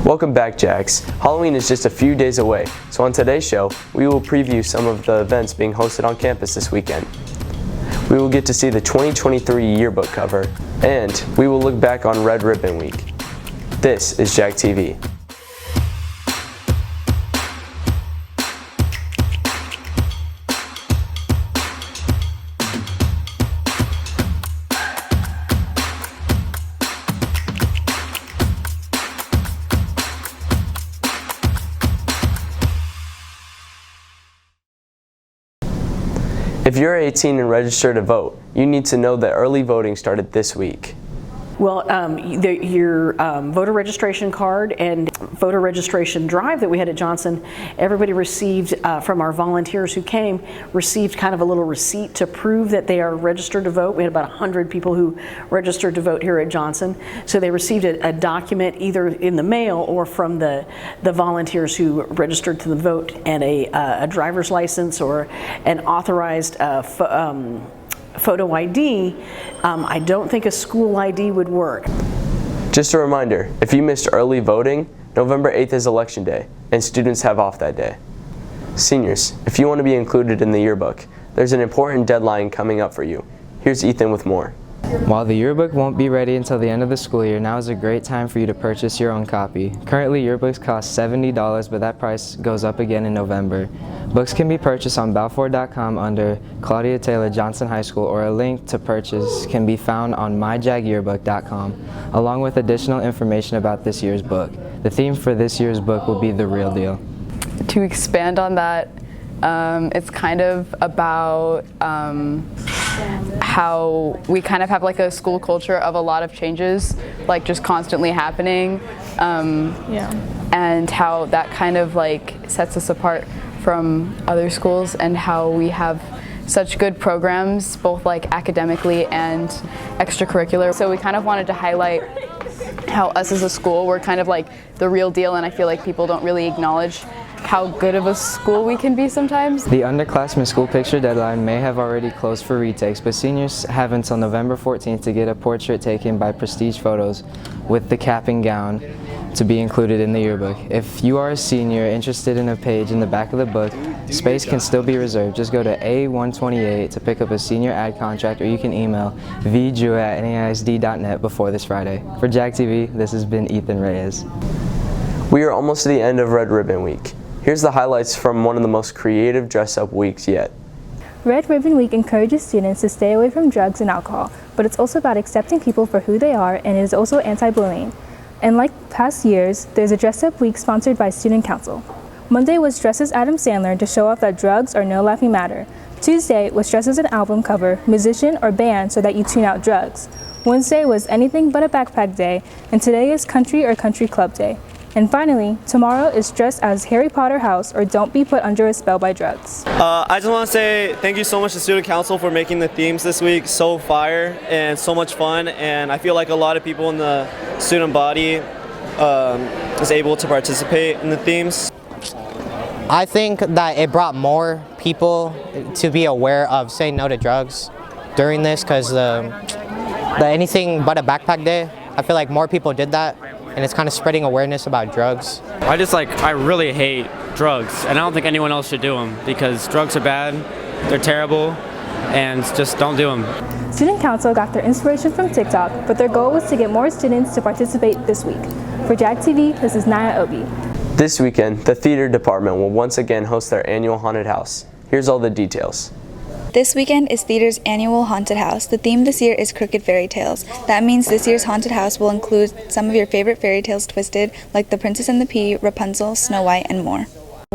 Welcome back, Jags. Halloween is just a few days away, so on today's show, we will preview some of the events being hosted on campus this weekend. We will get to see the 2023 yearbook cover, and we will look back on Red Ribbon Week. This is JAG TV. If you're 18 and registered to vote, you need to know that early voting started this week. Well, your voter registration card and voter registration drive that we had at Johnson, everybody received, from our volunteers who came, received kind of a little receipt to prove that they are registered to vote. We had about 100 people who registered to vote here at Johnson. So they received a document either in the mail or from the volunteers who registered to the vote, and a driver's license or an authorized photo ID. I don't think a school ID would work. Just a reminder, if you missed early voting, November 8th is election day, and students have off that day. Seniors, if you want to be included in the yearbook, there's an important deadline coming up for you. Here's Ethan with more. While the yearbook won't be ready until the end of the school year, now is a great time for you to purchase your own copy. Currently, yearbooks cost $70, but that price goes up again in November. Books can be purchased on Balfour.com under Claudia Taylor Johnson High School, or a link to purchase can be found on myjagyearbook.com, along with additional information about this year's book. The theme for this year's book will be The Real Deal. To expand on that, it's kind of about how we kind of have like a school culture of a lot of changes, like just constantly happening, and how that kind of like sets us apart from other schools, and how we have such good programs, both like academically and extracurricular. So we kind of wanted to highlight how us as a school, we're kind of like the real deal, and I feel like people don't really acknowledge how good of a school we can be sometimes. The underclassmen school picture deadline may have already closed for retakes, but seniors have until November 14th to get a portrait taken by Prestige Photos with the cap and gown to be included in the yearbook. If you are a senior interested in a page in the back of the book, space can still be reserved. Just go to A128 to pick up a senior ad contract, or you can email vju@naisd.net before this Friday. For JAG TV, this has been Ethan Reyes. We are almost to the end of Red Ribbon Week. Here's the highlights from one of the most creative dress-up weeks yet. Red Ribbon Week encourages students to stay away from drugs and alcohol, but it's also about accepting people for who they are, and it is also anti-bullying. And like past years, there's a dress-up week sponsored by Student Council. Monday was Dress as Adam Sandler to show off that drugs are no laughing matter. Tuesday was Dress as an album cover, musician, or band so that you tune out drugs. Wednesday was Anything But a Backpack Day, and today is Country or Country Club Day. And finally, tomorrow is Dress as Harry Potter House, or Don't Be Put Under a Spell by Drugs. I just want to say thank you so much to Student Council for making the themes this week so fire and so much fun, and I feel like a lot of people in the student body is able to participate in the themes. I think that it brought more people to be aware of saying no to drugs during this, because the Anything But a Backpack Day, I feel like more people did that, and it's kind of spreading awareness about drugs. I really hate drugs, and I don't think anyone else should do them, because drugs are bad, they're terrible, and just don't do them. Student Council got their inspiration from TikTok, but their goal was to get more students to participate this week. For JAG TV, this is Naya Obi. This weekend, the theater department will once again host their annual haunted house. Here's all the details. This weekend is theater's annual haunted house. The theme this year is Crooked Fairy Tales. That means this year's haunted house will include some of your favorite fairy tales twisted, like The Princess and the Pea, Rapunzel, Snow White, and more.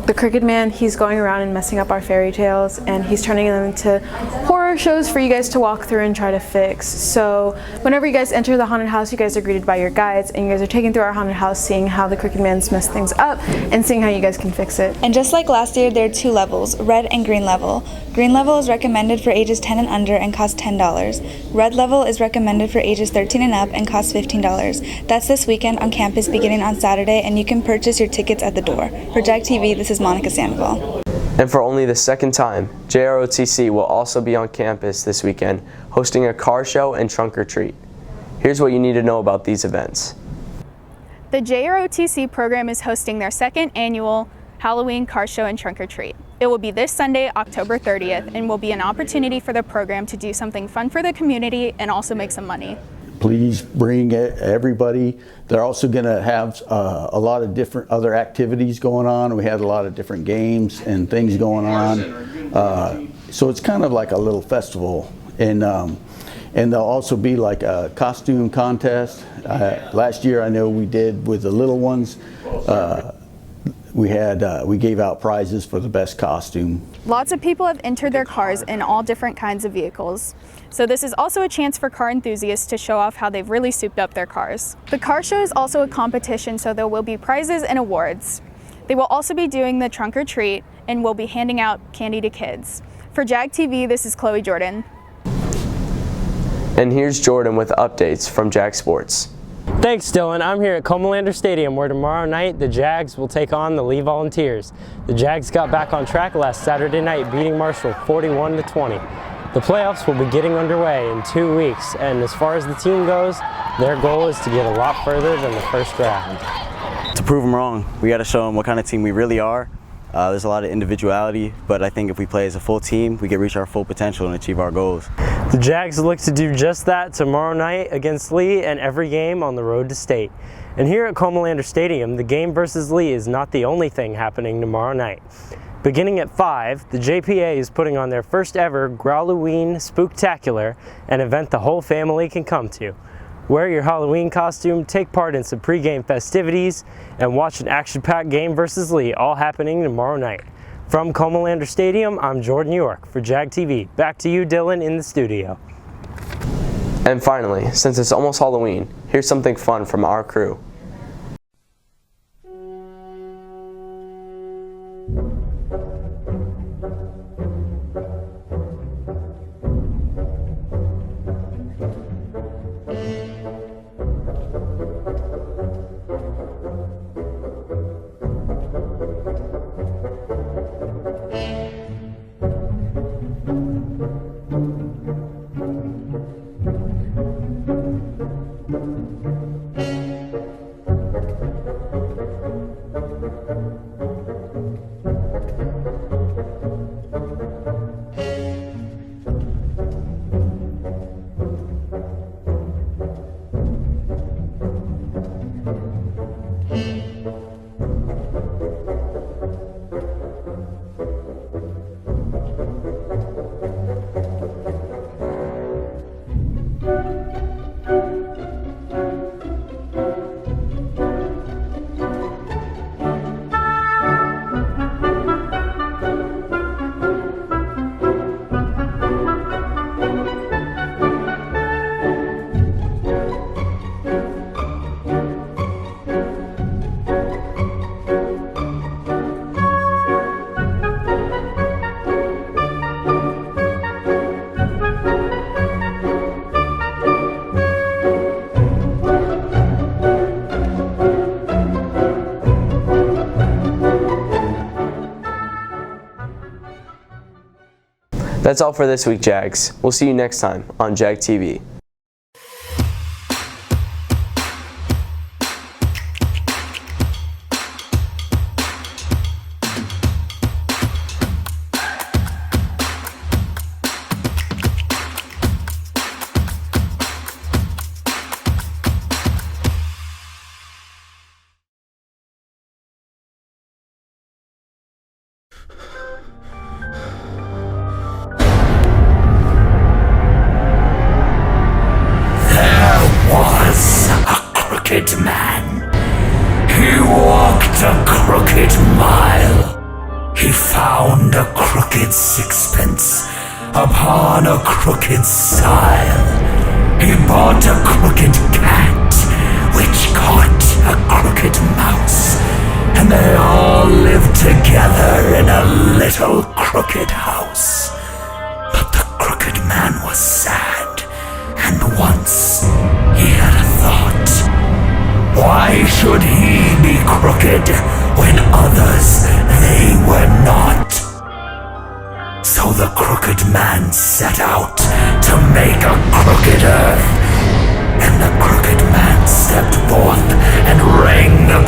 The Crooked Man, he's going around and messing up our fairy tales, and he's turning them into horror shows for you guys to walk through and try to fix. So whenever you guys enter the haunted house, you guys are greeted by your guides, and you guys are taken through our haunted house, seeing how the Crooked Man's messed things up and seeing how you guys can fix it. And just like last year, there are two levels, red and green level. Green level is recommended for ages 10 and under and costs $10. Red level is recommended for ages 13 and up and costs $15. That's this weekend on campus beginning on Saturday, and you can purchase your tickets at the door. For JAG TV, this is Monica Sandoval. And for only the second time, JROTC will also be on campus this weekend, hosting a car show and trunk or treat. Here's what you need to know about these events. The JROTC program is hosting their second annual Halloween car show and trunk or treat. It will be this Sunday, October 30th, and will be an opportunity for the program to do something fun for the community and also make some money. Please bring everybody. They're also going to have a lot of different other activities going on. We had a lot of different games and things going on. So it's kind of like a little festival. And there'll also be like a costume contest. Last year I know we did with the little ones. We gave out prizes for the best costume. Lots of people have entered their cars in all different kinds of vehicles. So this is also a chance for car enthusiasts to show off how they've really souped up their cars. The car show is also a competition, so there will be prizes and awards. They will also be doing the trunk or treat and will be handing out candy to kids. For JAG TV, this is Chloe Jordan. And here's Jordan with updates from JAG Sports. Thanks, Dylan. I'm here at Comalander Stadium, where tomorrow night the Jags will take on the Lee Volunteers. The Jags got back on track last Saturday night, beating Marshall 41-20. The playoffs will be getting underway in 2 weeks, and as far as the team goes, their goal is to get a lot further than the first round. To prove them wrong, we got to show them what kind of team we really are. There's a lot of individuality, but I think if we play as a full team, we can reach our full potential and achieve our goals. The Jags look to do just that tomorrow night against Lee and every game on the road to state. And here at Comalander Stadium, the game versus Lee is not the only thing happening tomorrow night. Beginning at 5, the JPA is putting on their first ever Growloween Spooktacular, an event the whole family can come to. Wear your Halloween costume, take part in some pregame festivities, and watch an action-packed game versus Lee, all happening tomorrow night. From Comalander Stadium, I'm Jordan York for JAG TV. Back to you, Dylan, in the studio. And finally, since it's almost Halloween, here's something fun from our crew. That's all for this week, Jags. We'll see you next time on JAG TV. Man. He walked a crooked mile. He found a crooked sixpence upon a crooked stile. He bought a crooked cat, which caught a crooked mouse, and they all lived together in a little crooked house. But the crooked man was sad, and once he had a thought. Why should he be crooked when others, they were not? So the crooked man set out to make a crooked earth, and the crooked man stepped forth and rang the